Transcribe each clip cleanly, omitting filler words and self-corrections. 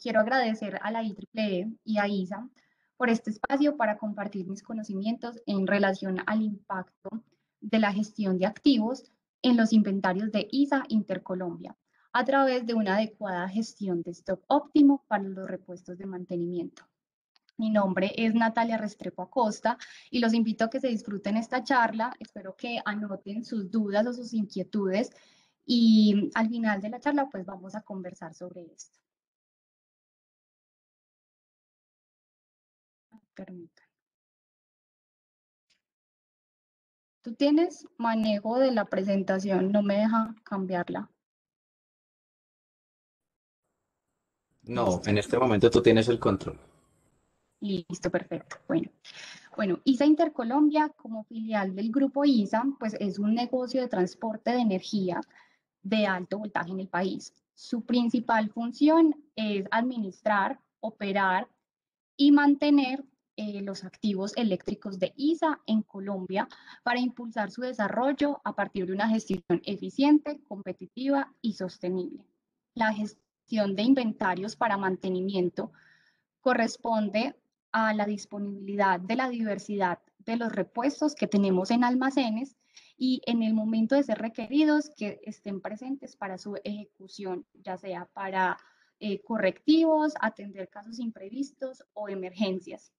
quiero agradecer a la IEEE y a ISA por este espacio para compartir mis conocimientos en relación al impacto de la gestión de activos en los inventarios de ISA Intercolombia a través de una adecuada gestión de stock óptimo para los repuestos de mantenimiento. Mi nombre es Natalia Restrepo Acosta y los invito a que se disfruten esta charla. Espero que anoten sus dudas o sus inquietudes y al final de la charla pues vamos a conversar sobre esto. Permítanme. Tú tienes manejo de la presentación, no me deja cambiarla. No, Listo, en este momento tú tienes el control. listo, perfecto. Bueno, ISA Intercolombia como filial del grupo ISA, pues es un negocio de transporte de energía de alto voltaje en el país. Su principal función es administrar, operar y mantener los activos eléctricos de ISA en Colombia para impulsar su desarrollo a partir de una gestión eficiente, competitiva y sostenible. La gestión de inventarios para mantenimiento corresponde a la disponibilidad de la diversidad de los repuestos que tenemos en almacenes y en el momento de ser requeridos que estén presentes para su ejecución, ya sea para correctivos, atender casos imprevistos o emergencias.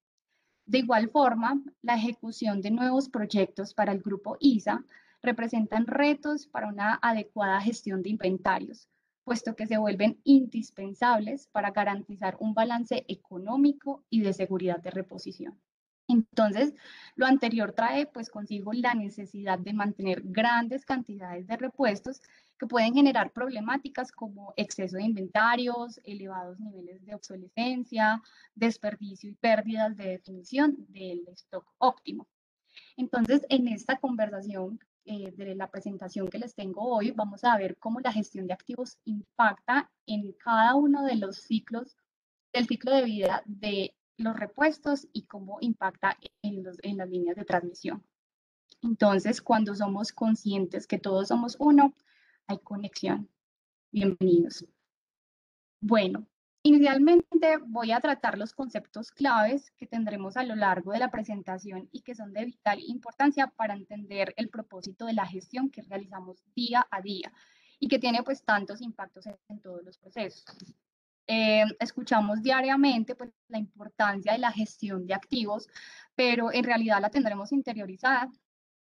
De igual forma, la ejecución de nuevos proyectos para el grupo ISA representan retos para una adecuada gestión de inventarios, puesto que se vuelven indispensables para garantizar un balance económico y de seguridad de reposición. Entonces, lo anterior trae pues consigo la necesidad de mantener grandes cantidades de repuestos que pueden generar problemáticas como exceso de inventarios, elevados niveles de obsolescencia, desperdicio y pérdidas de definición del stock óptimo. Entonces, en esta conversación de la presentación que les tengo hoy, vamos a ver cómo la gestión de activos impacta en cada uno de los ciclos del ciclo de vida de los repuestos y cómo impacta en las líneas de transmisión. Entonces, cuando somos conscientes que todos somos uno, hay conexión. Bienvenidos. Bueno, inicialmente voy a tratar los conceptos claves que tendremos a lo largo de la presentación y que son de vital importancia para entender el propósito de la gestión que realizamos día a día y que tiene pues tantos impactos en todos los procesos. Escuchamos diariamente pues, la importancia de la gestión de activos, pero en realidad la tendremos interiorizada.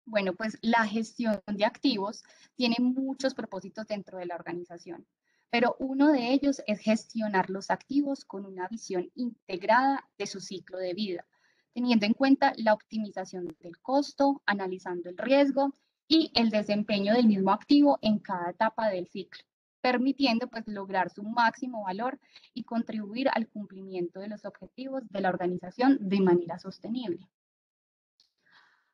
Bueno, pues la gestión de activos tiene muchos propósitos dentro de la organización, pero uno de ellos es gestionar los activos con una visión integrada de su ciclo de vida, teniendo en cuenta la optimización del costo, analizando el riesgo y el desempeño del mismo activo en cada etapa del ciclo, permitiendo pues lograr su máximo valor y contribuir al cumplimiento de los objetivos de la organización de manera sostenible.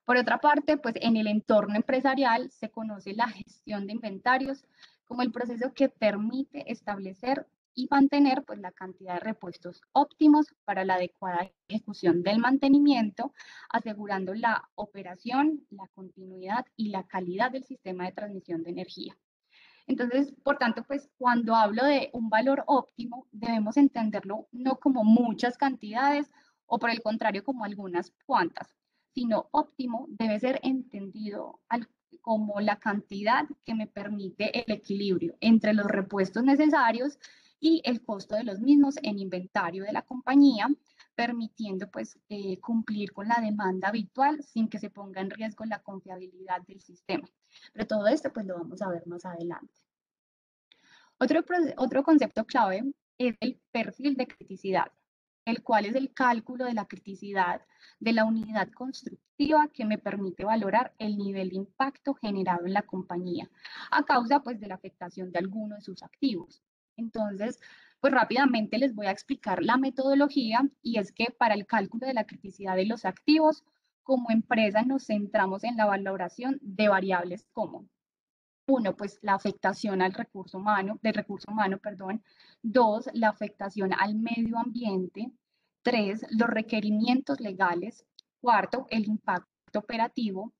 Por otra parte, pues en el entorno empresarial se conoce la gestión de inventarios como el proceso que permite establecer y mantener pues, la cantidad de repuestos óptimos para la adecuada ejecución del mantenimiento, asegurando la operación, la continuidad y la calidad del sistema de transmisión de energía. Entonces, por tanto, pues cuando hablo de un valor óptimo, debemos entenderlo no como muchas cantidades o por el contrario como algunas cuantas, sino óptimo debe ser entendido como la cantidad que me permite el equilibrio entre los repuestos necesarios y el costo de los mismos en inventario de la compañía, permitiendo pues cumplir con la demanda habitual sin que se ponga en riesgo la confiabilidad del sistema. Pero todo esto pues lo vamos a ver más adelante. Otro concepto clave es el perfil de criticidad, el cual es el cálculo de la criticidad de la unidad constructiva que me permite valorar el nivel de impacto generado en la compañía a causa pues, de la afectación de alguno de sus activos. Entonces, pues rápidamente les voy a explicar la metodología y es que para el cálculo de la criticidad de los activos, como empresa nos centramos en la valoración de variables como uno, pues la afectación al recurso humano, perdón. Dos, la afectación al medio ambiente. Tres, los requerimientos legales. Cuarto, el impacto operativo.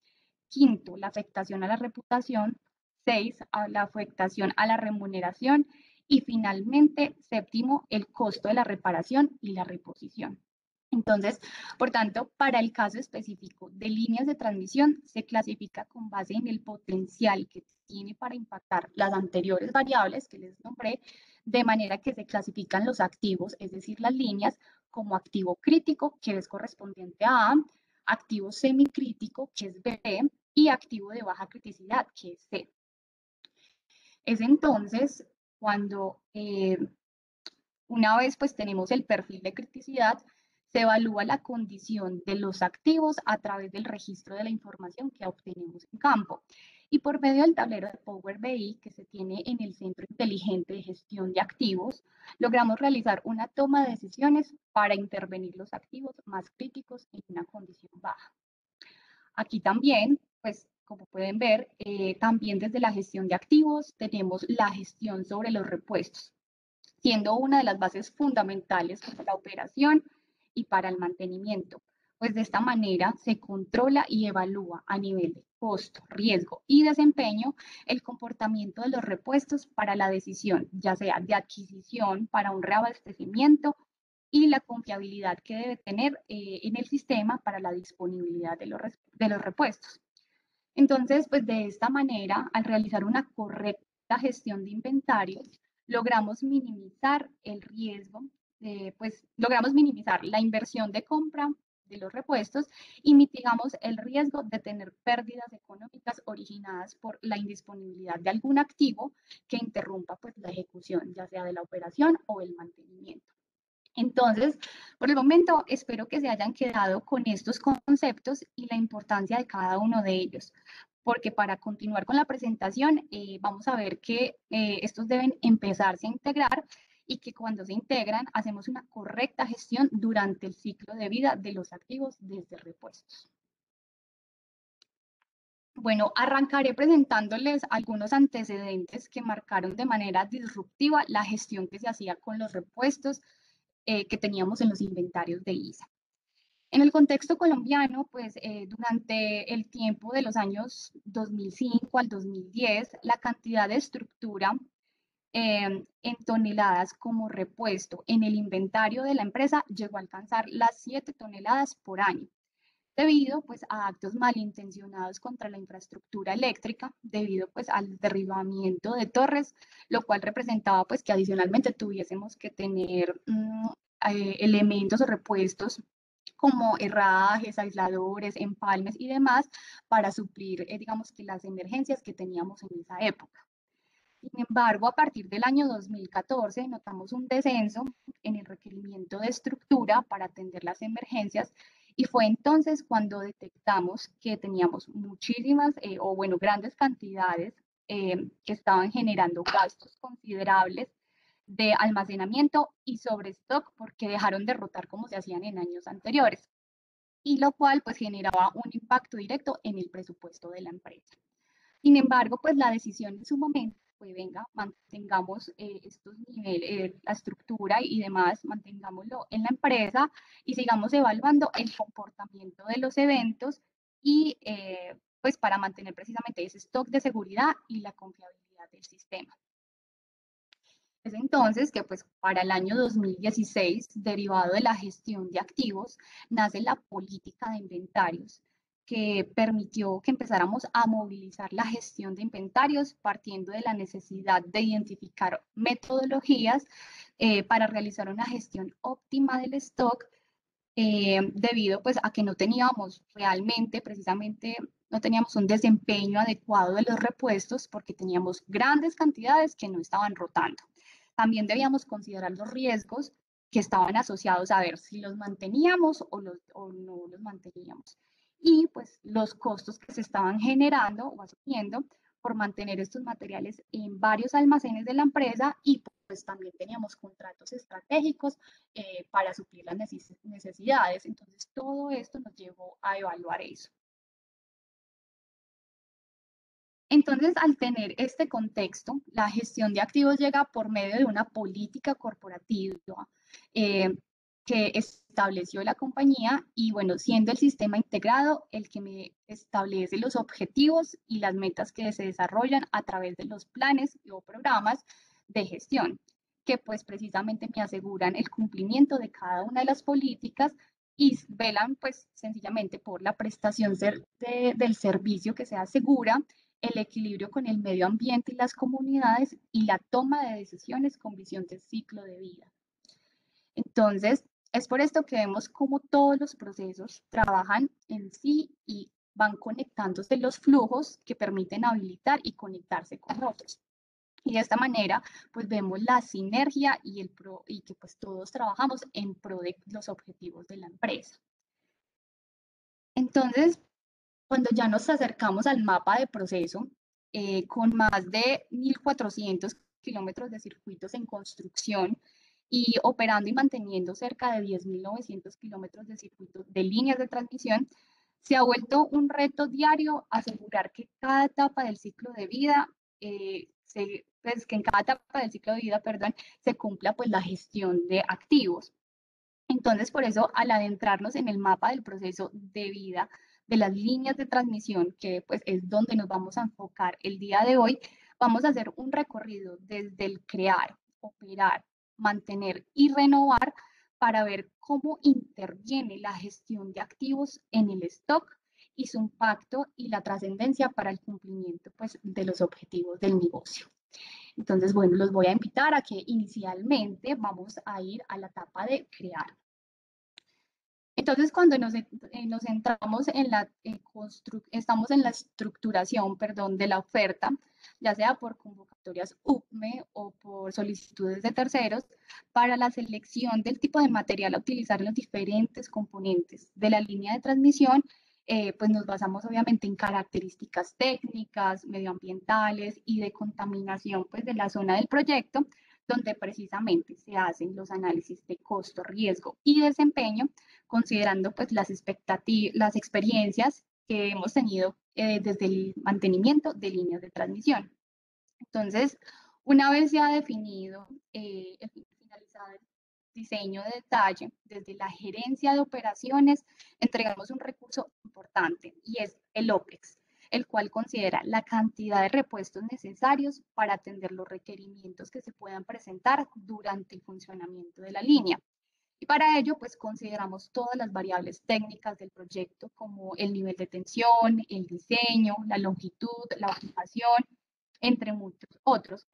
Quinto, la afectación a la reputación. Seis, la afectación a la remuneración. Y finalmente, séptimo, el costo de la reparación y la reposición. Entonces, por tanto, para el caso específico de líneas de transmisión, se clasifica con base en el potencial que tiene para impactar las anteriores variables que les nombré, de manera que se clasifican los activos, es decir, las líneas, como activo crítico, que es correspondiente a A, activo semicrítico, que es B, y activo de baja criticidad, que es C. Es entonces cuando una vez pues tenemos el perfil de criticidad, se evalúa la condición de los activos a través del registro de la información que obtenemos en campo. Y por medio del tablero de Power BI que se tiene en el Centro Inteligente de Gestión de Activos, logramos realizar una toma de decisiones para intervenir los activos más críticos en una condición baja. Aquí también, pues como pueden ver, también desde la gestión de activos tenemos la gestión sobre los repuestos, siendo una de las bases fundamentales para la operación y para el mantenimiento. Pues de esta manera se controla y evalúa a nivel de costo, riesgo y desempeño el comportamiento de los repuestos para la decisión, ya sea de adquisición para un reabastecimiento y la confiabilidad que debe tener en el sistema para la disponibilidad de los repuestos. Entonces, pues de esta manera, al realizar una correcta gestión de inventarios, logramos minimizar el riesgo, pues logramos minimizar la inversión de compra de los repuestos y mitigamos el riesgo de tener pérdidas económicas originadas por la indisponibilidad de algún activo que interrumpa pues la ejecución, ya sea de la operación o el mantenimiento. Entonces, por el momento, espero que se hayan quedado con estos conceptos y la importancia de cada uno de ellos, porque para continuar con la presentación, vamos a ver que estos deben empezarse a integrar y que cuando se integran, hacemos una correcta gestión durante el ciclo de vida de los activos desde repuestos. Bueno, arrancaré presentándoles algunos antecedentes que marcaron de manera disruptiva la gestión que se hacía con los repuestos que teníamos en los inventarios de ISA. En el contexto colombiano, pues durante el tiempo de los años 2005 al 2010, la cantidad de estructura en toneladas como repuesto en el inventario de la empresa llegó a alcanzar las 7 toneladas por año, debido pues a actos malintencionados contra la infraestructura eléctrica, debido pues al derribamiento de torres, lo cual representaba pues que adicionalmente tuviésemos que tener elementos o repuestos como herrajes, aisladores, empalmes y demás para suplir, digamos que las emergencias que teníamos en esa época. Sin embargo, a partir del año 2014 notamos un descenso en el requerimiento de estructura para atender las emergencias y fue entonces cuando detectamos que teníamos muchísimas o bueno, grandes cantidades que estaban generando gastos considerables de almacenamiento y sobre stock porque dejaron de rotar como se hacían en años anteriores, y lo cual pues generaba un impacto directo en el presupuesto de la empresa. Sin embargo, pues la decisión en su momento fue, venga, mantengamos estos niveles, la estructura y demás, mantengámoslo en la empresa y sigamos evaluando el comportamiento de los eventos y pues para mantener precisamente ese stock de seguridad y la confiabilidad del sistema. Es entonces que pues para el año 2016, derivado de la gestión de activos, nace la política de inventarios, que permitió que empezáramos a movilizar la gestión de inventarios partiendo de la necesidad de identificar metodologías para realizar una gestión óptima del stock, debido pues a que no teníamos realmente, precisamente, no teníamos un desempeño adecuado de los repuestos porque teníamos grandes cantidades que no estaban rotando. También debíamos considerar los riesgos que estaban asociados a ver si los manteníamos o no los manteníamos. Y pues los costos que se estaban generando o asumiendo por mantener estos materiales en varios almacenes de la empresa y pues también teníamos contratos estratégicos para suplir las necesidades. Entonces todo esto nos llevó a evaluar eso. Entonces, al tener este contexto, la gestión de activos llega por medio de una política corporativa que estableció la compañía y, bueno, siendo el sistema integrado el que me establece los objetivos y las metas que se desarrollan a través de los planes o programas de gestión, que pues precisamente me aseguran el cumplimiento de cada una de las políticas y velan pues sencillamente por la prestación del servicio que sea segura, el equilibrio con el medio ambiente y las comunidades y la toma de decisiones con visión de ciclo de vida. Entonces, es por esto que vemos cómo todos los procesos trabajan en sí y van conectándose los flujos que permiten habilitar y conectarse con otros. Y de esta manera, pues vemos la sinergia y que pues todos trabajamos en pro de los objetivos de la empresa. Entonces, cuando ya nos acercamos al mapa de proceso, con más de 1.400 kilómetros de circuitos en construcción y operando y manteniendo cerca de 10.900 kilómetros de circuitos de líneas de transmisión, se ha vuelto un reto diario asegurar que cada etapa del ciclo de vida, pues que en cada etapa del ciclo de vida, perdón, se cumpla pues la gestión de activos. Entonces, por eso, al adentrarnos en el mapa del proceso de vida de las líneas de transmisión, que pues es donde nos vamos a enfocar el día de hoy, vamos a hacer un recorrido desde el crear, operar, mantener y renovar para ver cómo interviene la gestión de activos en el stock y su impacto y la trascendencia para el cumplimiento pues, de los objetivos del negocio. Entonces, bueno, los voy a invitar a que inicialmente vamos a ir a la etapa de crear. Entonces, cuando nos centramos en estamos en la estructuración, perdón, de la oferta, ya sea por convocatorias UPME o por solicitudes de terceros, para la selección del tipo de material a utilizar en los diferentes componentes de la línea de transmisión, pues nos basamos obviamente en características técnicas, medioambientales y de contaminación pues, de la zona del proyecto, donde precisamente se hacen los análisis de costo, riesgo y desempeño, considerando pues las experiencias que hemos tenido desde el mantenimiento de líneas de transmisión. Entonces, una vez ya definido, finalizado el diseño de detalle, desde la gerencia de operaciones, entregamos un recurso importante y es el OPEX, el cual considera la cantidad de repuestos necesarios para atender los requerimientos que se puedan presentar durante el funcionamiento de la línea. Y para ello, pues consideramos todas las variables técnicas del proyecto, como el nivel de tensión, el diseño, la longitud, la ocupación, entre muchos otros.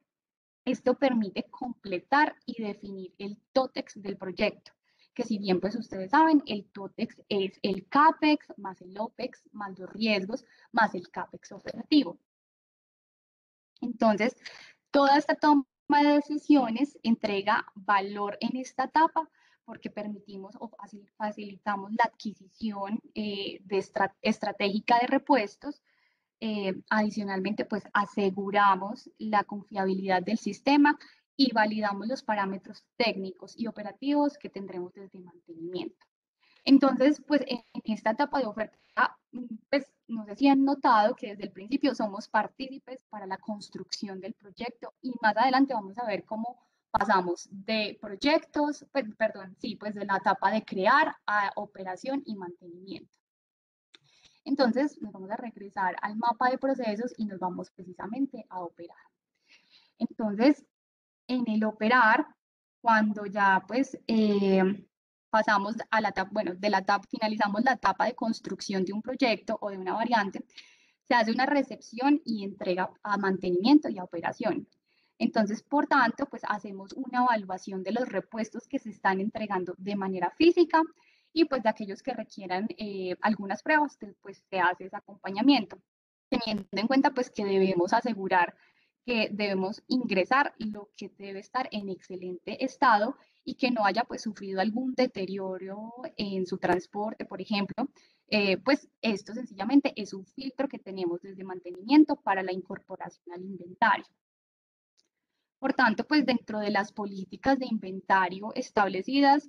Esto permite completar y definir el TOTEX del proyecto, que si bien pues ustedes saben, el TOTEX es el CAPEX más el OPEX más los riesgos más el CAPEX operativo. Entonces, toda esta toma de decisiones entrega valor en esta etapa porque permitimos o facilitamos la adquisición estratégica de repuestos. Adicionalmente, pues aseguramos la confiabilidad del sistema y validamos los parámetros técnicos y operativos que tendremos desde mantenimiento. Entonces, pues en esta etapa de oferta, pues no sé si han notado que desde el principio somos partícipes para la construcción del proyecto y más adelante vamos a ver cómo pasamos de proyectos, pues, perdón, sí, pues de la etapa de crear a operación y mantenimiento. Entonces, nos vamos a regresar al mapa de procesos y nos vamos precisamente a operar. Entonces, en el operar, cuando ya pues pasamos a la etapa, bueno, finalizamos la etapa de construcción de un proyecto o de una variante, se hace una recepción y entrega a mantenimiento y a operación. Entonces, por tanto, pues hacemos una evaluación de los repuestos que se están entregando de manera física y pues de aquellos que requieran algunas pruebas, pues se hace ese acompañamiento, teniendo en cuenta pues que debemos asegurar que debemos ingresar lo que debe estar en excelente estado y que no haya pues sufrido algún deterioro en su transporte, por ejemplo, pues esto sencillamente es un filtro que tenemos desde mantenimiento para la incorporación al inventario. Por tanto, pues dentro de las políticas de inventario establecidas,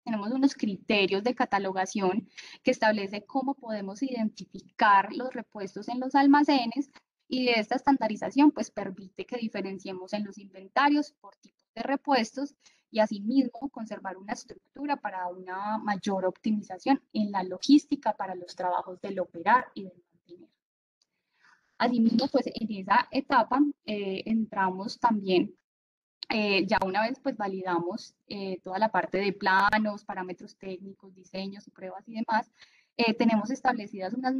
tenemos unos criterios de catalogación que establece cómo podemos identificar los repuestos en los almacenes y de esta estandarización pues permite que diferenciemos en los inventarios por tipos de repuestos y asimismo conservar una estructura para una mayor optimización en la logística para los trabajos del operar y del mantener. Asimismo, pues en esa etapa entramos también ya una vez pues validamos toda la parte de planos, parámetros técnicos, diseños y pruebas y demás, tenemos establecidas unas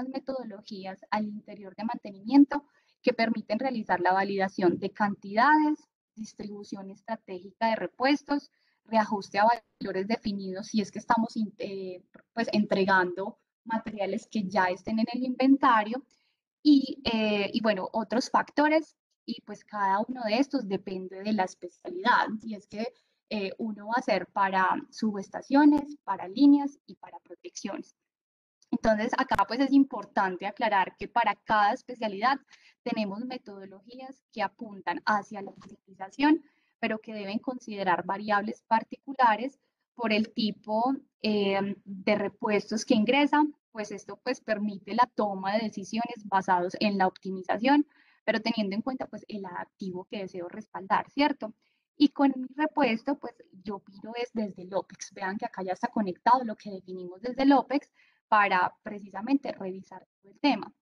metodologías al interior de mantenimiento que permiten realizar la validación de cantidades, distribución estratégica de repuestos, reajuste a valores definidos si es que estamos pues entregando materiales que ya estén en el inventario y bueno, otros factores y pues cada uno de estos depende de la especialidad. Y es que uno va a hacer para subestaciones, para líneas y para protecciones. Entonces, acá pues es importante aclarar que para cada especialidad tenemos metodologías que apuntan hacia la optimización, pero que deben considerar variables particulares por el tipo de repuestos que ingresan, pues esto pues permite la toma de decisiones basados en la optimización, pero teniendo en cuenta pues el activo que deseo respaldar, ¿cierto? Y con mi repuesto, pues yo miro es desde el OPEX. Vean que acá ya está conectado lo que definimos desde el OPEX para precisamente revisar todo el tema.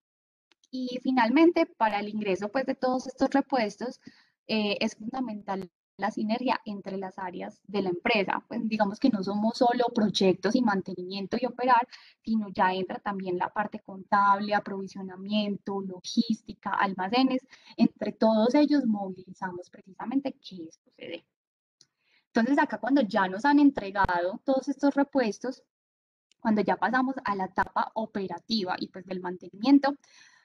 Y finalmente, para el ingreso pues, de todos estos repuestos, es fundamental la sinergia entre las áreas de la empresa. Pues digamos que no somos solo proyectos y mantenimiento y operar, sino ya entra también la parte contable, aprovisionamiento, logística, almacenes. Entre todos ellos movilizamos precisamente que esto se dé. Entonces acá cuando ya nos han entregado todos estos repuestos, cuando ya pasamos a la etapa operativa y pues del mantenimiento,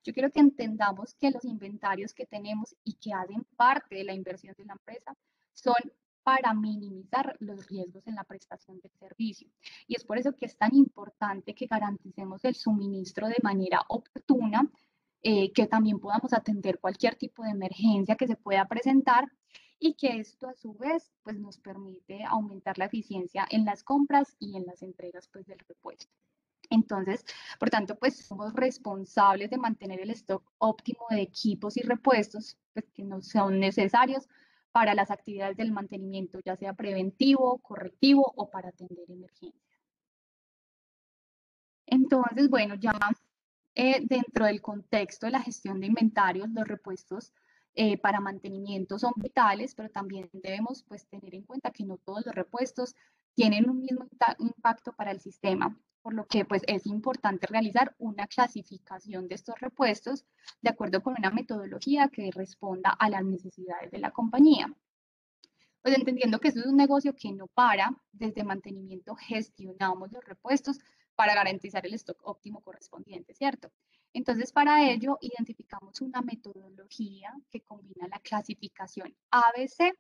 yo quiero que entendamos que los inventarios que tenemos y que hacen parte de la inversión de la empresa son para minimizar los riesgos en la prestación del servicio. Y es por eso que es tan importante que garanticemos el suministro de manera oportuna, que también podamos atender cualquier tipo de emergencia que se pueda presentar y que esto a su vez pues nos permite aumentar la eficiencia en las compras y en las entregas pues del repuesto. Entonces, por tanto, pues somos responsables de mantener el stock óptimo de equipos y repuestos pues, que no son necesarios para las actividades del mantenimiento, ya sea preventivo, correctivo o para atender emergencias. Entonces, bueno, ya dentro del contexto de la gestión de inventarios, los repuestos para mantenimiento son vitales, pero también debemos pues, tener en cuenta que no todos los repuestos tienen un mismo impacto para el sistema, por lo que pues, es importante realizar una clasificación de estos repuestos de acuerdo con una metodología que responda a las necesidades de la compañía. Pues entendiendo que esto es un negocio que no para, desde mantenimiento gestionamos los repuestos para garantizar el stock óptimo correspondiente, ¿cierto? Entonces, para ello, identificamos una metodología que combina la clasificación ABC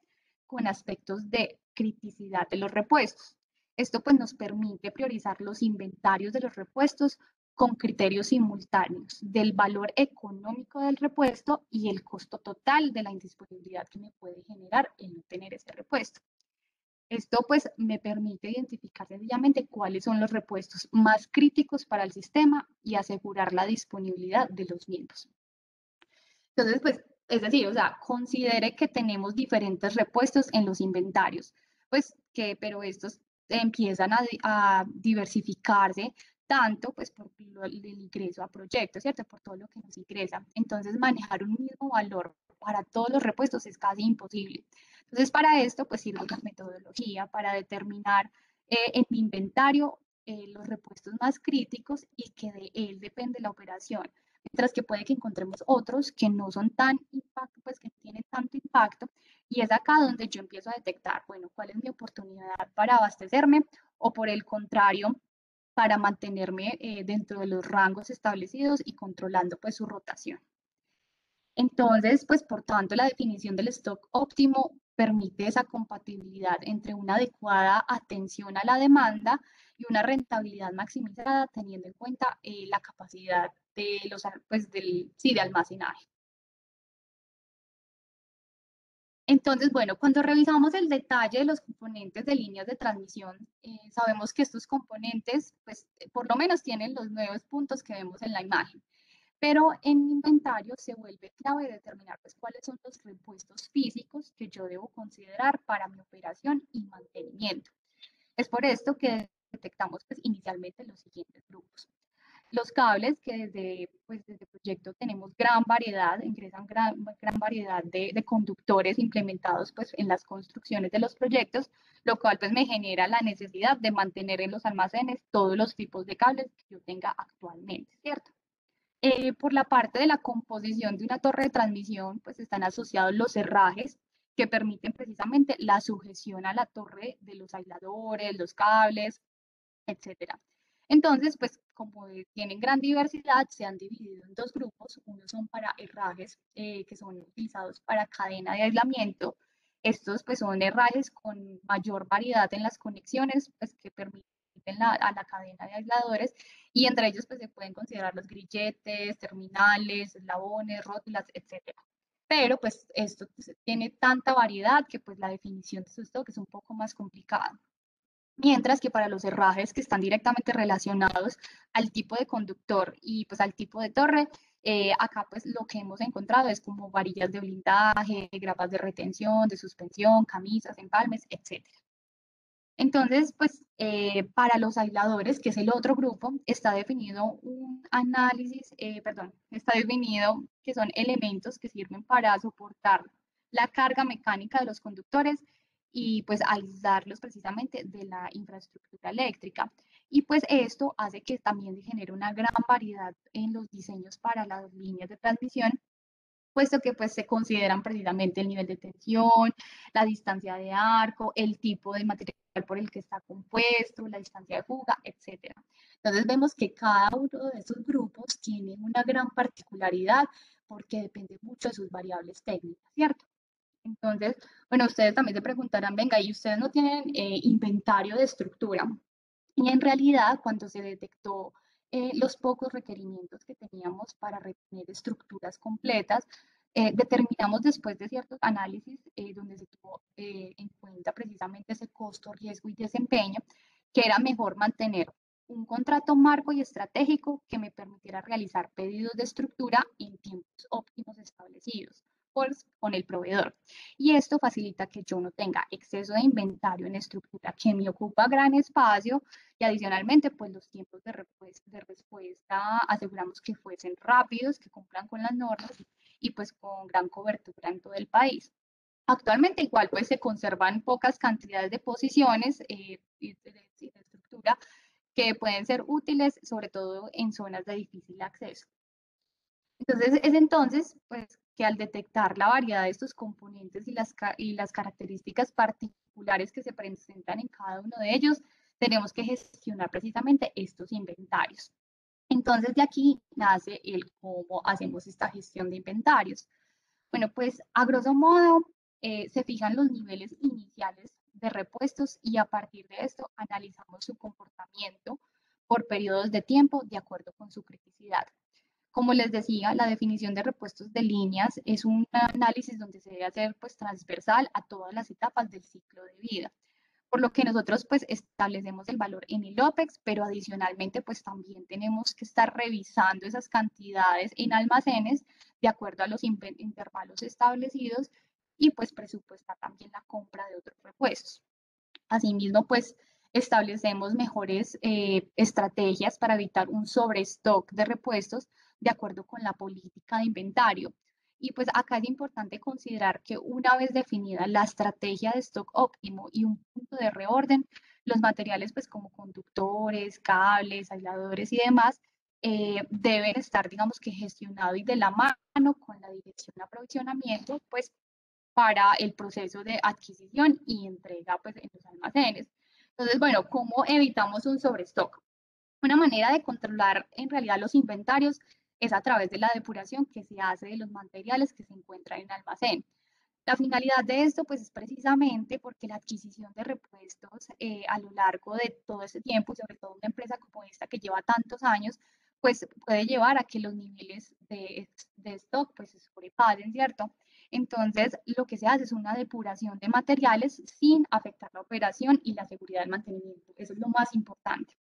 con aspectos de criticidad de los repuestos. Esto pues nos permite priorizar los inventarios de los repuestos con criterios simultáneos del valor económico del repuesto y el costo total de la indisponibilidad que me puede generar el no tener ese repuesto. Esto pues me permite identificar sencillamente cuáles son los repuestos más críticos para el sistema y asegurar la disponibilidad de los mismos. Entonces, pues, es decir, o sea, considere que tenemos diferentes repuestos en los inventarios, pues pero estos empiezan a diversificarse tanto pues por el ingreso a proyectos, ¿cierto? Por todo lo que nos ingresa. Entonces, manejar un mismo valor para todos los repuestos es casi imposible. Entonces, para esto, pues sirve la metodología para determinar en mi inventario los repuestos más críticos y que de él depende la operación, mientras que puede que encontremos otros que no son tan impacto, pues que no tienen tanto impacto, y es acá donde yo empiezo a detectar, bueno, cuál es mi oportunidad para abastecerme o por el contrario, para mantenerme dentro de los rangos establecidos y controlando pues su rotación. Entonces, pues por tanto, la definición del stock óptimo permite esa compatibilidad entre una adecuada atención a la demanda y una rentabilidad maximizada teniendo en cuenta la capacidad de los, pues sí, de almacenaje. Entonces, bueno, cuando revisamos el detalle de los componentes de líneas de transmisión, sabemos que estos componentes, pues por lo menos tienen los 9 puntos que vemos en la imagen. Pero en inventario se vuelve clave determinar pues, cuáles son los repuestos físicos que yo debo considerar para mi operación y mantenimiento. Es por esto que detectamos pues, inicialmente los siguientes grupos. Los cables, que desde el proyecto tenemos gran variedad, ingresan gran variedad de conductores implementados pues, en las construcciones de los proyectos, lo cual pues, me genera la necesidad de mantener en los almacenes todos los tipos de cables que yo tenga actualmente, ¿cierto? Por la parte de la composición de una torre de transmisión, pues están asociados los herrajes que permiten precisamente la sujeción a la torre de los aisladores, los cables, etcétera. Entonces, pues como tienen gran diversidad, se han dividido en dos grupos. Unos son para herrajes, que son utilizados para cadena de aislamiento. Estos pues son herrajes con mayor variedad en las conexiones, pues que permiten a la cadena de aisladores, y entre ellos pues se pueden considerar los grilletes, terminales, eslabones, rótulas, etcétera. Pero pues esto tiene tanta variedad que pues la definición de su stock es un poco más complicada. Mientras que para los herrajes que están directamente relacionados al tipo de conductor y pues al tipo de torre, acá pues lo que hemos encontrado es como varillas de blindaje, grapas de retención, de suspensión, camisas, empalmes, etcétera. Entonces, pues para los aisladores, que es el otro grupo, está definido un análisis, perdón, está definido que son elementos que sirven para soportar la carga mecánica de los conductores y pues aislarlos precisamente de la infraestructura eléctrica. Y pues esto hace que también se genere una gran variedad en los diseños para las líneas de transmisión, puesto que pues se consideran precisamente el nivel de tensión, la distancia de arco, el tipo de material por el que está compuesto, la distancia de fuga, etcétera. Entonces vemos que cada uno de estos grupos tiene una gran particularidad porque depende mucho de sus variables técnicas, ¿cierto? Entonces, bueno, ustedes también se preguntarán, venga, ¿y ustedes no tienen inventario de estructura? Y en realidad, cuando se detectó los pocos requerimientos que teníamos para retener estructuras completas, determinamos después de ciertos análisis, donde se tuvo en cuenta precisamente ese costo, riesgo y desempeño, que era mejor mantener un contrato marco y estratégico que me permitiera realizar pedidos de estructura en tiempos óptimos establecidos con el proveedor. Y esto facilita que yo no tenga exceso de inventario en estructura que me ocupa gran espacio, y adicionalmente, pues los tiempos de respuesta aseguramos que fuesen rápidos, que cumplan con las normas y pues con gran cobertura en todo el país. Actualmente igual pues se conservan pocas cantidades de posiciones de estructura que pueden ser útiles, sobre todo en zonas de difícil acceso. Entonces es entonces pues que al detectar la variedad de estos componentes y las características particulares que se presentan en cada uno de ellos, tenemos que gestionar precisamente estos inventarios. Entonces de aquí nace el cómo hacemos esta gestión de inventarios. Bueno, pues a grosso modo se fijan los niveles iniciales de repuestos y a partir de esto analizamos su comportamiento por periodos de tiempo de acuerdo con su criticidad. Como les decía, la definición de repuestos de líneas es un análisis donde se debe hacer pues transversal a todas las etapas del ciclo de vida, por lo que nosotros pues establecemos el valor en el OPEX, pero adicionalmente pues también tenemos que estar revisando esas cantidades en almacenes de acuerdo a los intervalos establecidos y pues presupuestar también la compra de otros repuestos. Asimismo, pues establecemos mejores estrategias para evitar un sobrestock de repuestos de acuerdo con la política de inventario. Y pues acá es importante considerar que una vez definida la estrategia de stock óptimo y un punto de reorden, los materiales pues como conductores, cables, aisladores y demás deben estar, digamos que gestionados y de la mano con la dirección de aprovisionamiento, pues para el proceso de adquisición y entrega pues, en los almacenes. Entonces, bueno, ¿cómo evitamos un sobrestock? Una manera de controlar en realidad los inventarios es a través de la depuración que se hace de los materiales que se encuentran en el almacén. La finalidad de esto, pues, es precisamente porque la adquisición de repuestos a lo largo de todo este tiempo, y sobre todo una empresa como esta que lleva tantos años, pues puede llevar a que los niveles de stock pues se sobrepasen, ¿cierto? Entonces, lo que se hace es una depuración de materiales sin afectar la operación y la seguridad del mantenimiento. Eso es lo más importante.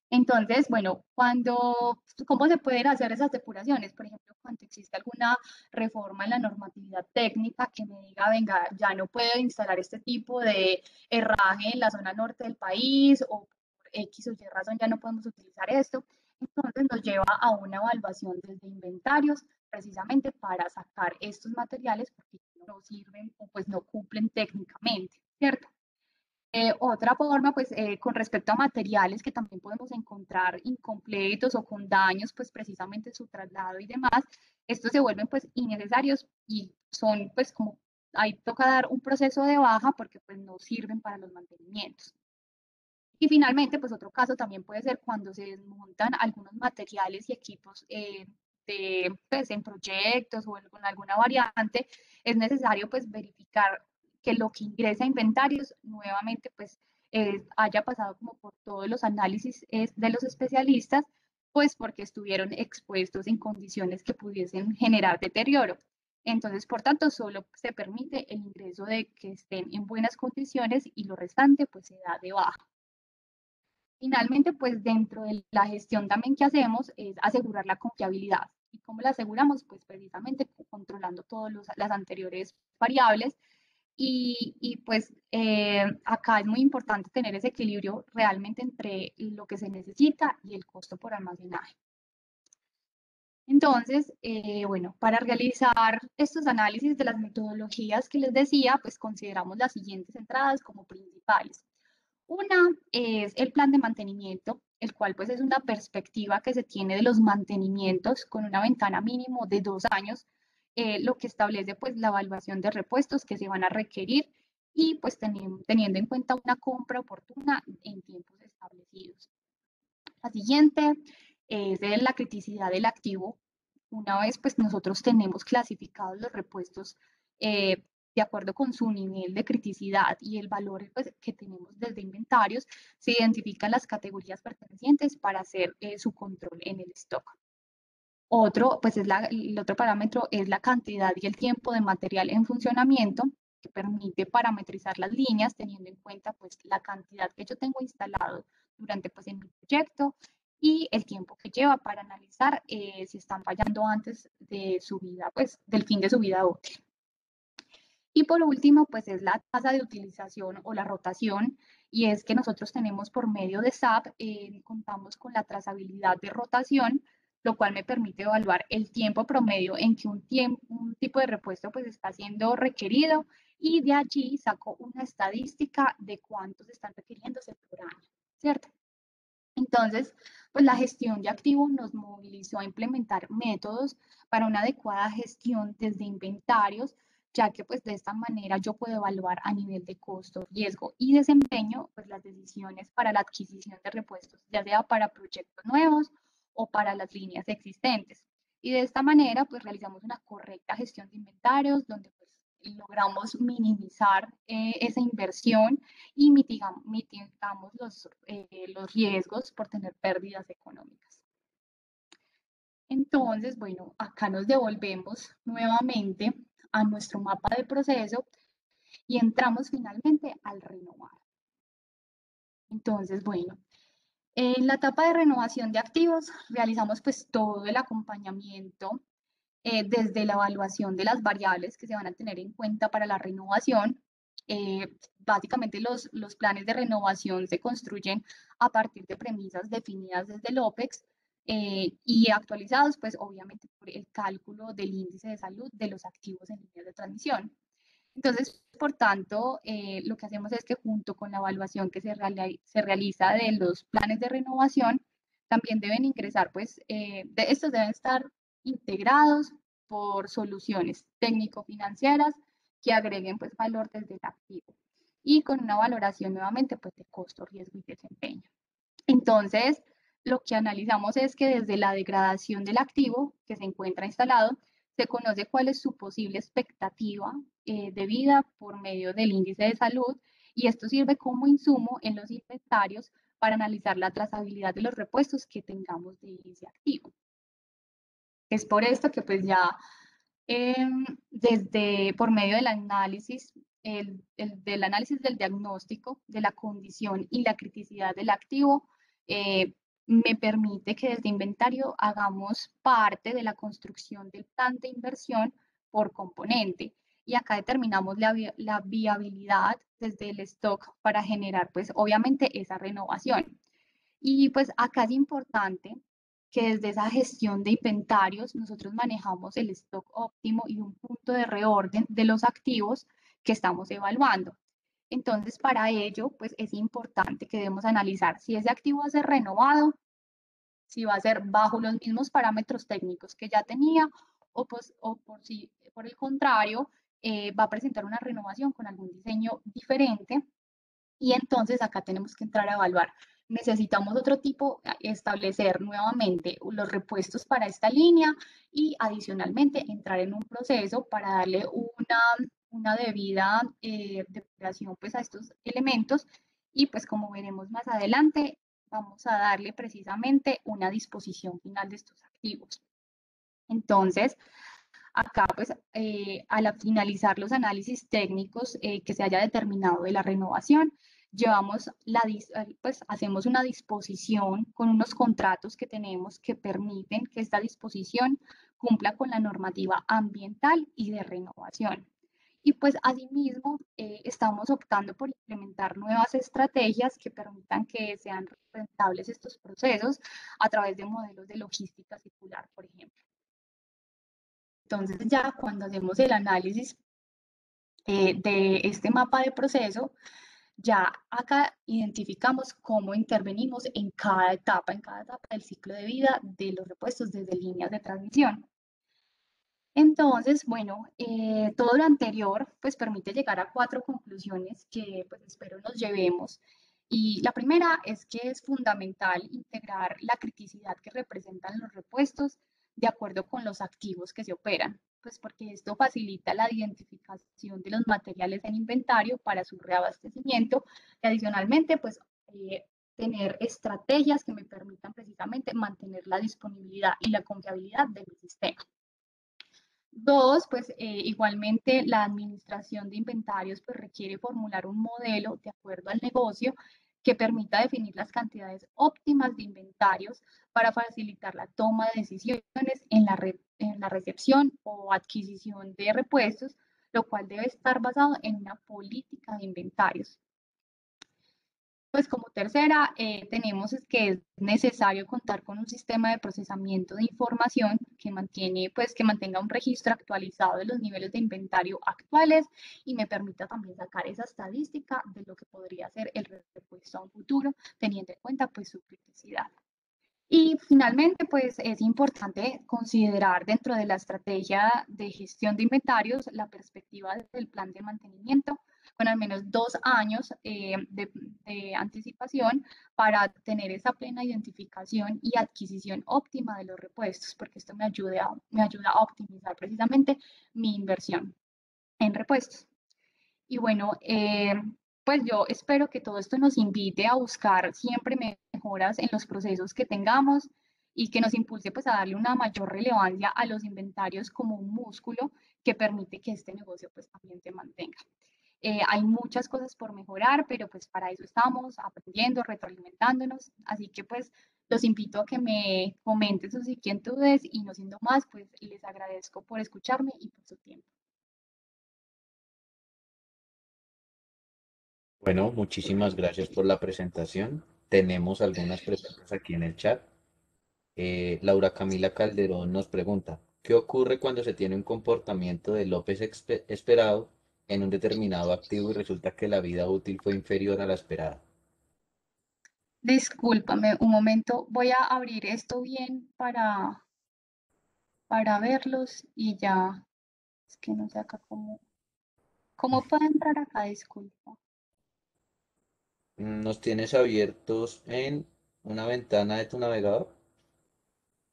Entonces, bueno, ¿cómo se pueden hacer esas depuraciones? Por ejemplo, cuando existe alguna reforma en la normatividad técnica que me diga, venga, ya no puedo instalar este tipo de herraje en la zona norte del país o por X o Y razón ya no podemos utilizar esto. Entonces nos lleva a una evaluación desde inventarios, precisamente para sacar estos materiales porque no sirven o pues no cumplen técnicamente, ¿cierto? Otra forma, pues con respecto a materiales que también podemos encontrar incompletos o con daños, pues precisamente su traslado y demás, estos se vuelven pues innecesarios y son pues como, ahí toca dar un proceso de baja porque pues no sirven para los mantenimientos. Y finalmente, pues otro caso también puede ser cuando se desmontan algunos materiales y equipos pues, en proyectos o con alguna variante, es necesario pues verificar que lo que ingresa a inventarios nuevamente pues haya pasado como por todos los análisis de los especialistas, pues porque estuvieron expuestos en condiciones que pudiesen generar deterioro. Entonces, por tanto, solo se permite el ingreso de que estén en buenas condiciones y lo restante pues se da de baja. Finalmente, pues dentro de la gestión también que hacemos es asegurar la confiabilidad. ¿Y cómo la aseguramos? Pues precisamente controlando todas las anteriores variables y pues acá es muy importante tener ese equilibrio realmente entre lo que se necesita y el costo por almacenaje. Entonces, bueno, para realizar estos análisis de las metodologías que les decía, pues consideramos las siguientes entradas como principales. Una es el plan de mantenimiento, el cual pues es una perspectiva que se tiene de los mantenimientos con una ventana mínimo de 2 años, lo que establece pues la evaluación de repuestos que se van a requerir y pues teniendo en cuenta una compra oportuna en tiempos establecidos. La siguiente es de la criticidad del activo. Una vez pues nosotros tenemos clasificados los repuestos de acuerdo con su nivel de criticidad y el valor pues, que tenemos desde inventarios, se identifican las categorías pertenecientes para hacer su control en el stock. Otro, pues el otro parámetro es la cantidad y el tiempo de material en funcionamiento, que permite parametrizar las líneas teniendo en cuenta pues la cantidad que yo tengo instalado durante pues en mi proyecto y el tiempo que lleva para analizar si están fallando antes de su vida, pues del fin de su vida útil. Y por último, pues es la tasa de utilización o la rotación, y es que nosotros tenemos por medio de SAP, contamos con la trazabilidad de rotación, lo cual me permite evaluar el tiempo promedio en que un tipo de repuesto pues está siendo requerido y de allí saco una estadística de cuántos están requiriéndose por año, ¿cierto? Entonces, pues la gestión de activos nos movilizó a implementar métodos para una adecuada gestión desde inventarios, ya que pues de esta manera yo puedo evaluar a nivel de costo, riesgo y desempeño pues las decisiones para la adquisición de repuestos, ya sea para proyectos nuevos o para las líneas existentes. Y de esta manera pues realizamos una correcta gestión de inventarios donde pues logramos minimizar esa inversión y mitigamos los riesgos por tener pérdidas económicas. Entonces, bueno, acá nos devolvemos nuevamente a nuestro mapa de proceso y entramos finalmente al renovar. Entonces, bueno, en la etapa de renovación de activos realizamos pues todo el acompañamiento desde la evaluación de las variables que se van a tener en cuenta para la renovación. Básicamente los planes de renovación se construyen a partir de premisas definidas desde el OPEX y actualizados, pues obviamente por el cálculo del índice de salud de los activos en líneas de transmisión. Entonces, por tanto, lo que hacemos es que junto con la evaluación que se realiza de los planes de renovación, también deben ingresar, pues, estos deben estar integrados por soluciones técnico-financieras que agreguen, pues, valor desde el activo y con una valoración nuevamente, pues, de costo, riesgo y desempeño. Entonces, lo que analizamos es que desde la degradación del activo que se encuentra instalado, se conoce cuál es su posible expectativa de vida por medio del índice de salud y esto sirve como insumo en los inventarios para analizar la trazabilidad de los repuestos que tengamos de ese activo. Es por esto que pues ya desde por medio del análisis, del análisis del diagnóstico de la condición y la criticidad del activo, me permite que desde inventario hagamos parte de la construcción del plan de inversión por componente. Y acá determinamos la viabilidad desde el stock para generar, pues obviamente, esa renovación. Y pues acá es importante que desde esa gestión de inventarios nosotros manejamos el stock óptimo y un punto de reorden de los activos que estamos evaluando. Entonces, para ello, pues es importante que debemos analizar si ese activo va a ser renovado, si va a ser bajo los mismos parámetros técnicos que ya tenía o, pues, o por, si, por el contrario va a presentar una renovación con algún diseño diferente. Y entonces acá tenemos que entrar a evaluar. Necesitamos otro tipo, establecer nuevamente los repuestos para esta línea y adicionalmente entrar en un proceso para darle una debida depuración pues, a estos elementos y pues como veremos más adelante, vamos a darle precisamente una disposición final de estos activos. Entonces, acá, pues, al finalizar los análisis técnicos que se haya determinado de la renovación, pues, hacemos una disposición con unos contratos que tenemos que permiten que esta disposición cumpla con la normativa ambiental y de renovación. Y pues asimismo estamos optando por implementar nuevas estrategias que permitan que sean rentables estos procesos a través de modelos de logística circular, por ejemplo. Entonces ya cuando hacemos el análisis de este mapa de proceso, ya acá identificamos cómo intervenimos en cada etapa del ciclo de vida de los repuestos desde líneas de transmisión. Entonces, bueno, todo lo anterior pues permite llegar a 4 conclusiones que pues espero nos llevemos. Y la primera es que es fundamental integrar la criticidad que representan los repuestos de acuerdo con los activos que se operan, pues porque esto facilita la identificación de los materiales en inventario para su reabastecimiento y adicionalmente pues tener estrategias que me permitan precisamente mantener la disponibilidad y la confiabilidad de mi sistema. Dos, pues igualmente la administración de inventarios pues requiere formular un modelo de acuerdo al negocio que permita definir las cantidades óptimas de inventarios para facilitar la toma de decisiones en la recepción o adquisición de repuestos, lo cual debe estar basado en una política de inventarios. Pues como tercera, tenemos que es necesario contar con un sistema de procesamiento de información que mantenga un registro actualizado de los niveles de inventario actuales y me permita también sacar esa estadística de lo que podría ser el repuesto a un futuro, teniendo en cuenta pues su criticidad. Y finalmente, pues es importante considerar dentro de la estrategia de gestión de inventarios la perspectiva del plan de mantenimiento con al menos 2 años de anticipación para tener esa plena identificación y adquisición óptima de los repuestos, porque esto me ayuda a optimizar precisamente mi inversión en repuestos. Y bueno, pues yo espero que todo esto nos invite a buscar siempre mejoras en los procesos que tengamos y que nos impulse pues a darle una mayor relevancia a los inventarios como un músculo que permite que este negocio pues también se mantenga. Hay muchas cosas por mejorar, pero pues para eso estamos aprendiendo, retroalimentándonos, así que pues los invito a que me comenten sus inquietudes y no siendo más, pues les agradezco por escucharme y por su tiempo. Bueno, muchísimas gracias por la presentación. Tenemos algunas preguntas aquí en el chat. Laura Camila Calderón nos pregunta, ¿qué ocurre cuando se tiene un comportamiento de López esperado en un determinado activo y resulta que la vida útil fue inferior a la esperada? Discúlpame un momento, voy a abrir esto bien para verlos y ya. Es que no sé acá cómo puedo entrar acá, disculpa. ¿Nos tienes abiertos en una ventana de tu navegador?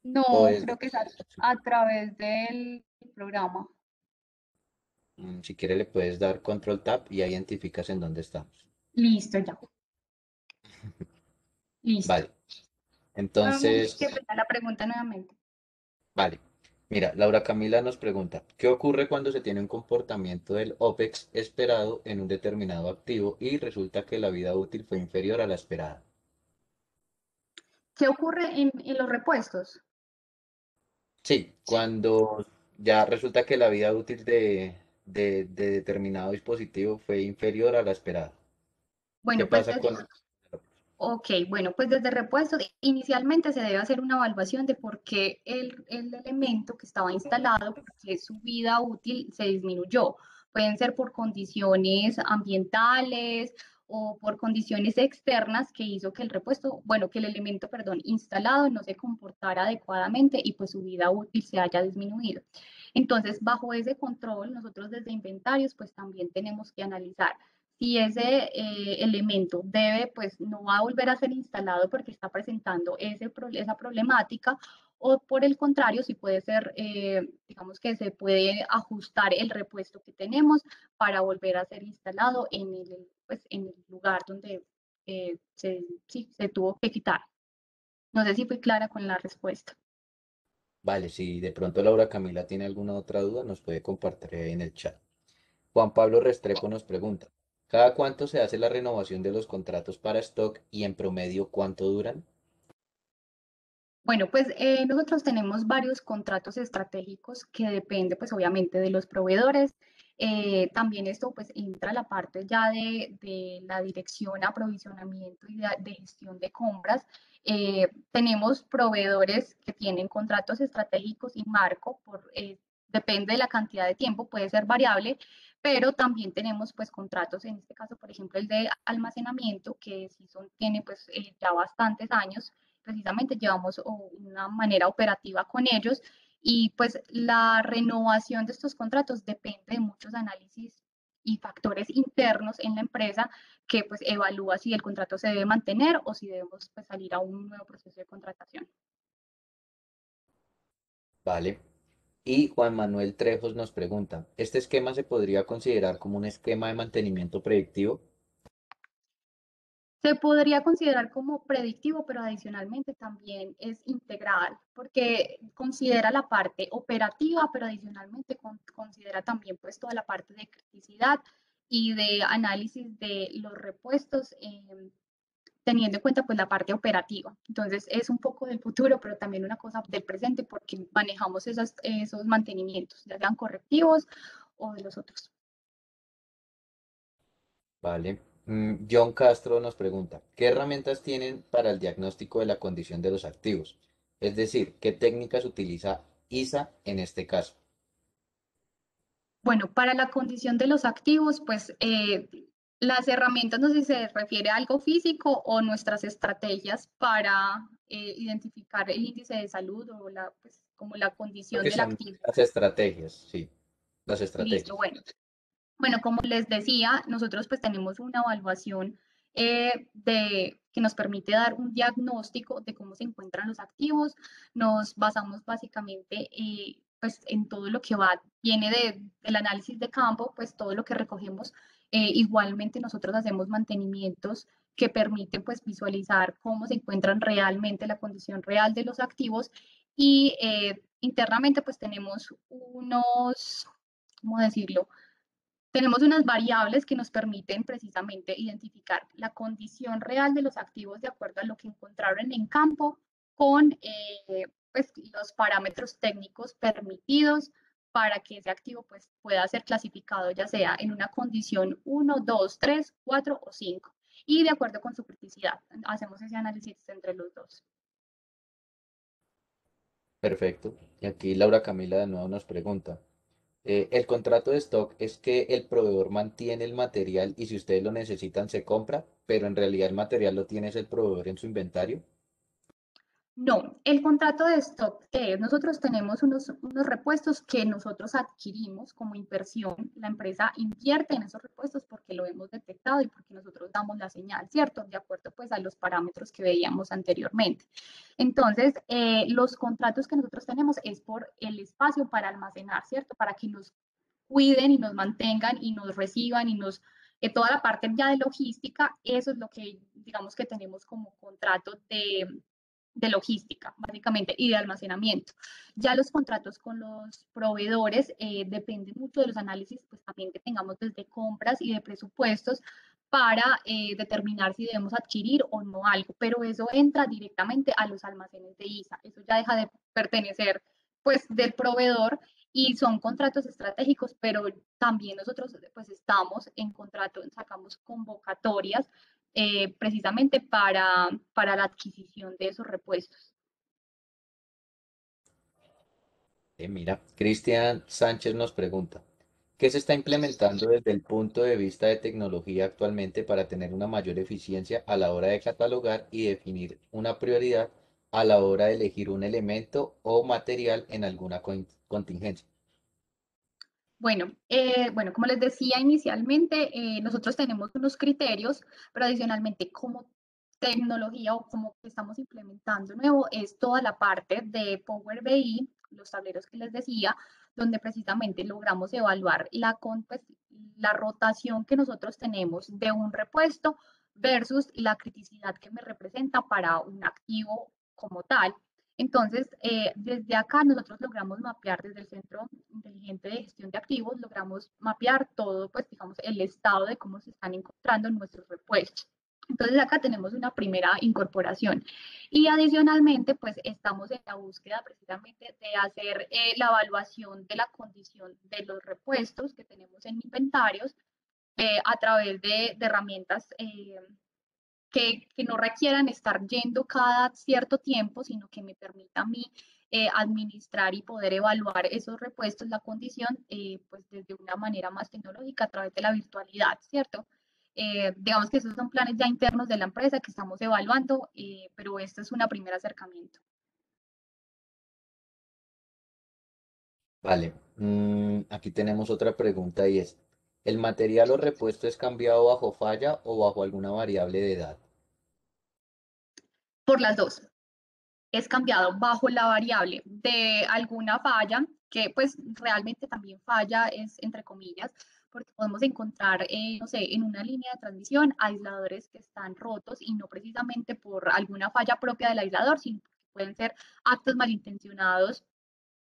¿O No, es creo que es desde a través del programa. si quieres le puedes dar control tab y ahí identificas en dónde estamos. Listo, ya. Listo. Vale, entonces, Que pena la pregunta nuevamente. vale. Mira, Laura Camila nos pregunta, ¿qué ocurre cuando se tiene un comportamiento del OPEX esperado en un determinado activo y resulta que la vida útil fue inferior a la esperada? ¿Qué ocurre en los repuestos? Sí, cuando ya resulta que la vida útil de determinado dispositivo fue inferior a la esperada. ¿Qué Bueno, pues pasa con... Ok, bueno, pues desde repuestos, inicialmente se debe hacer una evaluación de por qué el elemento que estaba instalado, porque su vida útil se disminuyó. Pueden ser por condiciones ambientales o por condiciones externas que hizo que el repuesto, bueno, que el elemento, perdón, instalado no se comportara adecuadamente y pues su vida útil se haya disminuido. Entonces, bajo ese control, nosotros desde inventarios, pues también tenemos que analizar si ese elemento debe, pues no va a volver a ser instalado porque está presentando esa problemática, o por el contrario, si puede ser, digamos que se puede ajustar el repuesto que tenemos para volver a ser instalado pues, en el lugar donde sí, se tuvo que quitar. No sé si fui clara con la respuesta. Vale, si de pronto Laura Camila tiene alguna otra duda, nos puede compartir ahí en el chat. Juan Pablo Restrepo nos pregunta, ¿cada cuánto se hace la renovación de los contratos para stock y en promedio cuánto duran? Bueno, pues nosotros tenemos varios contratos estratégicos que depende, pues obviamente, de los proveedores. También esto pues entra la parte ya de la dirección, aprovisionamiento y de gestión de compras. Tenemos proveedores que tienen contratos estratégicos y marco, depende de la cantidad de tiempo, puede ser variable, pero también tenemos pues contratos, en este caso, por ejemplo, el de almacenamiento, que sí tiene pues ya bastantes años. Precisamente llevamos una manera operativa con ellos y pues la renovación de estos contratos depende de muchos análisis y factores internos en la empresa que pues evalúa si el contrato se debe mantener o si debemos pues, salir a un nuevo proceso de contratación. Vale. Y Juan Manuel Trejos nos pregunta, ¿este esquema se podría considerar como un esquema de mantenimiento predictivo? Se podría considerar como predictivo, pero adicionalmente también es integral, porque considera la parte operativa, pero adicionalmente considera también pues toda la parte de criticidad y de análisis de los repuestos, teniendo en cuenta pues la parte operativa. Entonces es un poco del futuro, pero también una cosa del presente porque manejamos esos mantenimientos, ya sean correctivos o de los otros. Vale. John Castro nos pregunta, ¿qué herramientas tienen para el diagnóstico de la condición de los activos? Es decir, ¿qué técnicas utiliza ISA en este caso? Bueno, para la condición de los activos, pues las herramientas, no sé si se refiere a algo físico o nuestras estrategias para identificar el índice de salud o pues, como la Creo condición que del son activo. las estrategias, sí, las Listo, estrategias. bueno. Bueno, como les decía, nosotros pues tenemos una evaluación que nos permite dar un diagnóstico de cómo se encuentran los activos. Nos basamos básicamente pues en todo lo que viene del análisis de campo, pues todo lo que recogemos. Igualmente nosotros hacemos mantenimientos que permiten pues visualizar cómo se encuentran realmente la condición real de los activos y internamente pues tenemos ¿cómo decirlo? Tenemos unas variables que nos permiten precisamente identificar la condición real de los activos de acuerdo a lo que encontraron en campo con pues, los parámetros técnicos permitidos para que ese activo pues, pueda ser clasificado ya sea en una condición 1, 2, 3, 4 o 5. Y de acuerdo con su criticidad, hacemos ese análisis entre los dos. Perfecto. Y aquí Laura Camila de nuevo nos pregunta, el contrato de stock es que el proveedor mantiene el material y si ustedes lo necesitan se compra, pero en realidad el material lo tiene es el proveedor en su inventario. No, el contrato de stock que es, nosotros tenemos unos repuestos que nosotros adquirimos como inversión, la empresa invierte en esos repuestos porque lo hemos detectado y porque nosotros damos la señal, ¿cierto? De acuerdo pues a los parámetros que veíamos anteriormente. Entonces, los contratos que nosotros tenemos es por el espacio para almacenar, ¿cierto? Para que nos cuiden y nos mantengan y nos reciban y toda la parte ya de logística, eso es lo que digamos que tenemos como contrato de logística, básicamente, y de almacenamiento. Ya los contratos con los proveedores dependen mucho de los análisis, pues también que tengamos desde compras y de presupuestos para determinar si debemos adquirir o no algo, pero eso entra directamente a los almacenes de ISA, eso ya deja de pertenecer pues del proveedor y son contratos estratégicos, pero también nosotros pues estamos en contrato, sacamos convocatorias precisamente para la adquisición de esos repuestos. Mira, Cristian Sánchez nos pregunta, ¿qué se está implementando desde el punto de vista de tecnología actualmente para tener una mayor eficiencia a la hora de catalogar y definir una prioridad a la hora de elegir un elemento o material en alguna contingencia? Bueno, como les decía inicialmente, nosotros tenemos unos criterios, pero adicionalmente como tecnología o como que estamos implementando nuevo es toda la parte de Power BI, los tableros que les decía, donde precisamente logramos evaluar pues, la rotación que nosotros tenemos de un repuesto versus la criticidad que me representa para un activo como tal. Entonces, desde acá nosotros logramos mapear desde el Centro Inteligente de Gestión de Activos, logramos mapear todo, pues digamos, el estado de cómo se están encontrando nuestros repuestos. Entonces acá tenemos una primera incorporación. Y adicionalmente, pues estamos en la búsqueda precisamente de hacer la evaluación de la condición de los repuestos que tenemos en inventarios a través de herramientas que no requieran estar yendo cada cierto tiempo, sino que me permita a mí administrar y poder evaluar esos repuestos, la condición, pues desde una manera más tecnológica a través de la virtualidad, ¿cierto? Digamos que esos son planes ya internos de la empresa que estamos evaluando, pero este es un primer acercamiento. Vale, aquí tenemos otra pregunta y es, ¿el material o repuesto es cambiado bajo falla o bajo alguna variable de edad? Por las dos. Es cambiado bajo la variable de alguna falla, que pues realmente también falla es entre comillas, porque podemos encontrar, no sé, en una línea de transmisión aisladores que están rotos y no precisamente por alguna falla propia del aislador, sino que pueden ser actos malintencionados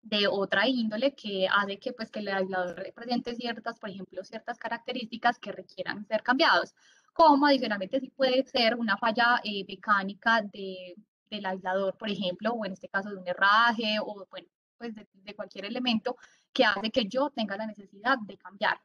de otra índole que hace que, pues, que el aislador presente ciertas, por ejemplo, ciertas características que requieran ser cambiados, como adicionalmente sí puede ser una falla mecánica del aislador, por ejemplo, o en este caso de un herraje, o bueno, pues de cualquier elemento que hace que yo tenga la necesidad de cambiar,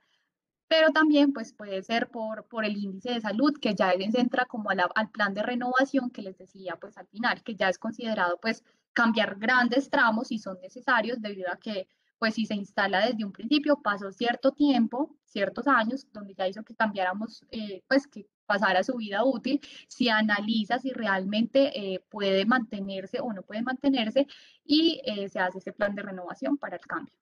pero también pues puede ser por el índice de salud, que ya entra como al plan de renovación que les decía pues al final, que ya es considerado pues cambiar grandes tramos si son necesarios debido a que pues si se instala desde un principio, pasó cierto tiempo, ciertos años, donde ya hizo que cambiáramos, pues que pasara su vida útil, si analiza si realmente puede mantenerse o no puede mantenerse y se hace ese plan de renovación para el cambio.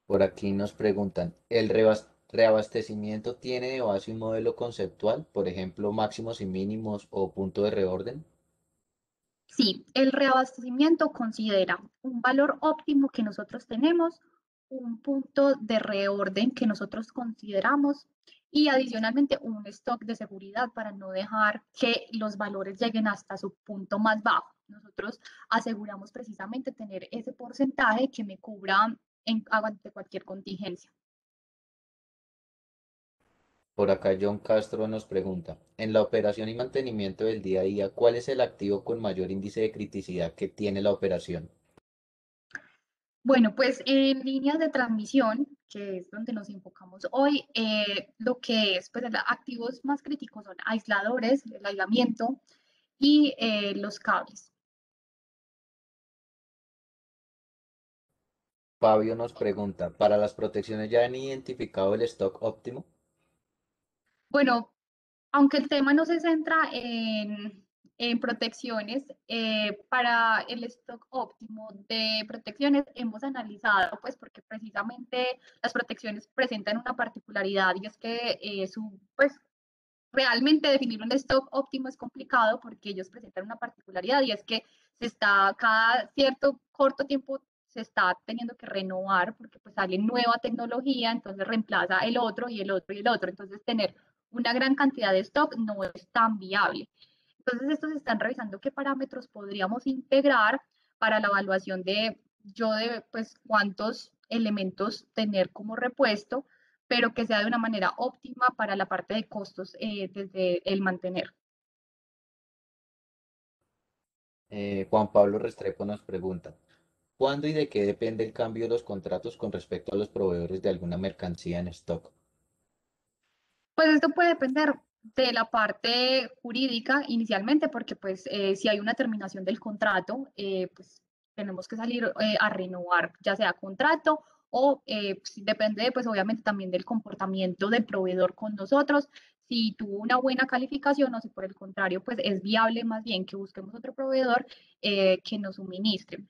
Por aquí nos preguntan, ¿el reabastecimiento tiene de base un modelo conceptual, por ejemplo, máximos y mínimos o punto de reorden? Sí, el reabastecimiento considera un valor óptimo que nosotros tenemos, un punto de reorden que nosotros consideramos y adicionalmente un stock de seguridad para no dejar que los valores lleguen hasta su punto más bajo. Nosotros aseguramos precisamente tener ese porcentaje que me cubra ante cualquier contingencia. Por acá John Castro nos pregunta, en la operación y mantenimiento del día a día, ¿cuál es el activo con mayor índice de criticidad que tiene la operación? Bueno, pues en líneas de transmisión, que es donde nos enfocamos hoy, lo que es, pues, activos más críticos son aisladores, el aislamiento y los cables. Fabio nos pregunta, ¿para las protecciones ya han identificado el stock óptimo? Bueno, aunque el tema no se centra en protecciones, para el stock óptimo de protecciones hemos analizado, pues porque precisamente las protecciones presentan una particularidad y es que pues realmente definir un stock óptimo es complicado porque ellos presentan una particularidad y es que cada cierto corto tiempo se está teniendo que renovar porque pues sale nueva tecnología, entonces reemplaza el otro y el otro y el otro. Entonces tener una gran cantidad de stock no es tan viable. Entonces estos están revisando qué parámetros podríamos integrar para la evaluación de pues cuántos elementos tener como repuesto pero que sea de una manera óptima para la parte de costos desde el mantener. Juan Pablo Restrepo nos pregunta, ¿cuándo y de qué depende el cambio de los contratos con respecto a los proveedores de alguna mercancía en stock? Pues esto puede depender de la parte jurídica inicialmente, porque pues si hay una terminación del contrato, pues tenemos que salir a renovar, ya sea contrato o pues, depende pues obviamente también del comportamiento del proveedor con nosotros. Si tuvo una buena calificación o si por el contrario pues es viable más bien que busquemos otro proveedor que nos suministre.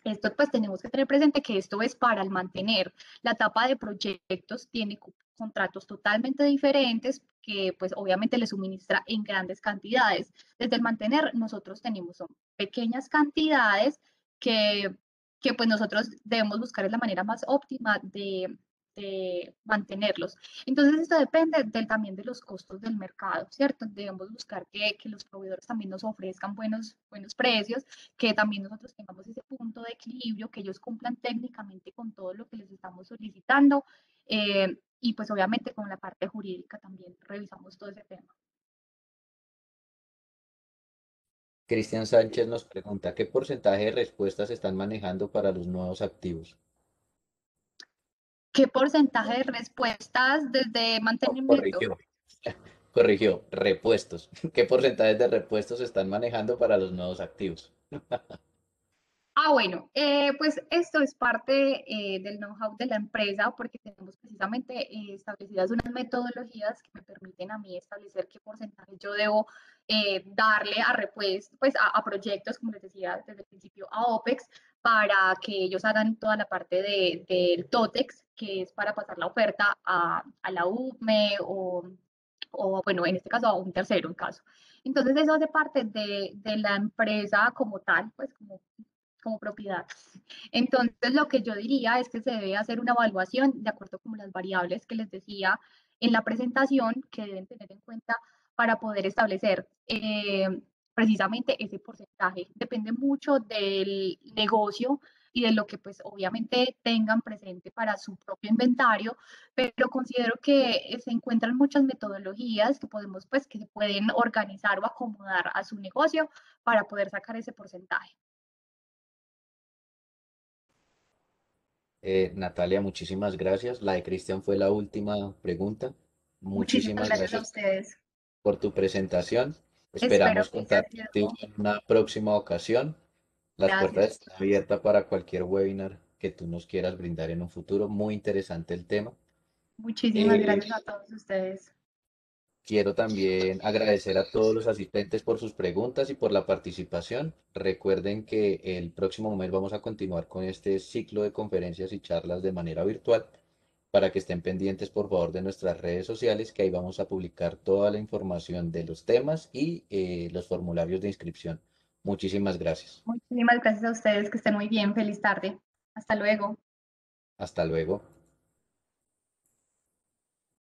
Esto pues tenemos que tener presente que esto es para el mantener. La etapa de proyectos tiene contratos totalmente diferentes que pues obviamente le suministra en grandes cantidades. Desde el mantener nosotros tenemos son pequeñas cantidades que, que pues nosotros debemos buscar la manera más óptima de mantenerlos. Entonces esto depende también de los costos del mercado, ¿cierto? Debemos buscar que los proveedores también nos ofrezcan buenos precios, que también nosotros tengamos ese punto de equilibrio, que ellos cumplan técnicamente con todo lo que les estamos solicitando y pues obviamente con la parte jurídica también revisamos todo ese tema. Cristian Sánchez nos pregunta, ¿qué porcentaje de respuestas están manejando para los nuevos activos? ¿Qué porcentaje de respuestas desde No, mantenimiento? corrigió, corrigió, repuestos. ¿Qué porcentaje de repuestos están manejando para los nuevos activos? Bueno, pues esto es parte del know-how de la empresa porque tenemos precisamente establecidas unas metodologías que me permiten a mí establecer qué porcentaje yo debo darle a repuestos, pues a proyectos, como les decía desde el principio, a OPEX, para que ellos hagan toda la parte del TOTEX, que es para pasar la oferta a la UME o, bueno, en este caso a un tercero en caso. Entonces eso hace parte de la empresa como tal, pues como propiedad. Entonces, lo que yo diría es que se debe hacer una evaluación de acuerdo con las variables que les decía en la presentación que deben tener en cuenta para poder establecer precisamente ese porcentaje. Depende mucho del negocio y de lo que pues obviamente tengan presente para su propio inventario, pero considero que se encuentran muchas metodologías que podemos pues que se pueden organizar o acomodar a su negocio para poder sacar ese porcentaje. Natalia, muchísimas gracias. La de Cristian fue la última pregunta. Muchísimas Muchísimas gracias a gracias ustedes. por tu presentación. Espero Esperamos que haya contar contigo sido. en una próxima ocasión. Las puertas Gracias. están abiertas para cualquier webinar que tú nos quieras brindar en un futuro. Muy interesante el tema. Muchísimas Eh, gracias a todos ustedes. Quiero también agradecer a todos los asistentes por sus preguntas y por la participación. Recuerden que el próximo mes vamos a continuar con este ciclo de conferencias y charlas de manera virtual para que estén pendientes por favor de nuestras redes sociales, que ahí vamos a publicar toda la información de los temas y los formularios de inscripción. Muchísimas gracias. Muchísimas gracias a ustedes. Que estén muy bien. Feliz tarde. Hasta luego. Hasta luego.